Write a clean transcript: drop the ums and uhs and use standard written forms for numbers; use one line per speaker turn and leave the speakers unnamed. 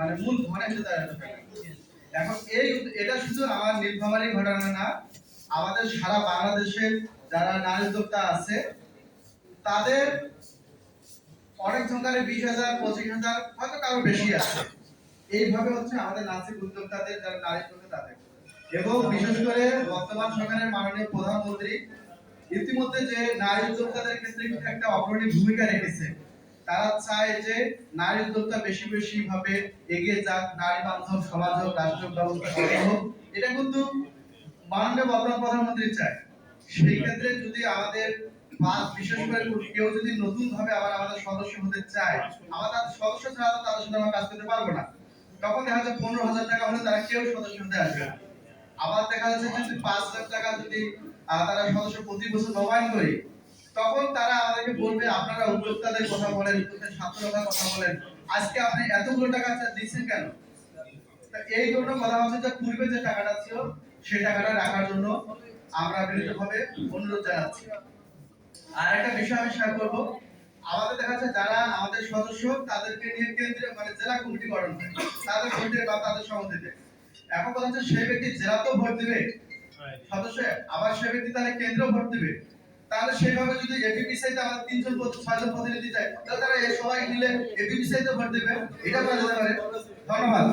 মানে মূল ধরে হচ্ছে তার এত টাকা। এখন এটা শুধু আমার নীলফামারী ঘটনা না, আমাদের সারা বাংলাদেশের যারা নারী উদ্যোক্তা আছে তাদের অনেক সংখ্যারে 20,000 25,000 হয়তো কারো বেশি আছে। এইভাবে হচ্ছে আমাদের নাসিক উদ্যোক্তাদের যারা নারী উদ্যোক্তা তাদের, এবং বিশেষ করে বর্তমান সরকারের মাননীয় প্রধানমন্ত্রী ইতিমধ্যে যে নারী উদ্যোক্তাদের ক্ষেত্রে কিন্তু একটা অগ্রণী ভূমিকা রেখেছে। তারা চায় যে নারী উদ্যোক্তা বেশি বেশি ভাবে এগিয়ে যাক, নারী বান্ধব সমাজ হোক, রাষ্ট্র ব্যবস্থা গঠন হোক, এটা কিন্তু মাননীয় বর্তমান প্রধানমন্ত্রী চায়। সেই ক্ষেত্রে যদি আমাদের বিশেষ করে কেউ যদি নতুন ভাবে আবার আমাদের সদস্য হতে চায়, আমাদের সদস্য ছাড়া তো তাদের সাথে আমরা কাজ করতে পারবো না। তখন দেখা যায় 15,000 টাকা হলে তারা কেউ সদস্য হতে আসবে না। আবার দেখা যাচ্ছে যদি 5,000 টাকা যদি তারা সদস্য প্রতি বছর নবায়ন করে, তখন তারা আমাদেরকে বলবে আপনারা উদ্যোক্তাদের কথা বলেন, উদ্যোক্তাদের স্বার্থরক্ষার কথা বলেন, আজকে আপনি এতগুলো টাকা দিচ্ছেন কেন? এই জন্য কথা হচ্ছে যে পূর্বে যে টাকাটা ছিল সেই টাকাটা রাখার জন্য আমরা বিনীতভাবে অনুরোধ জানাচ্ছি। আর একটা বিষয় আমি শেয়ার করব, আমাদের দেখা যাচ্ছে যারা আমাদের সদস্য তাদেরকে নিয়ে কেন্দ্রীয় মানে জেলা কমিটি গঠন হয় তাদের ভোটে বা তাদের সমিতিতে। এখন কথা হচ্ছে সেই ব্যক্তি জেলা তো ভোট দিবে সদস্য, আবার সেই ব্যক্তি তাহলে কেন্দ্র ভোট দিবে। তাহলে সেইভাবে যদি এপিপি সাইতে আমাদের 3 জন 6 জন প্রতিনিধি যায়, তাহলে তারা এই সবাই মিলে এপিপি সাইতে ভোট দিবে, এটা বলা যেতে পারে। ধন্যবাদ।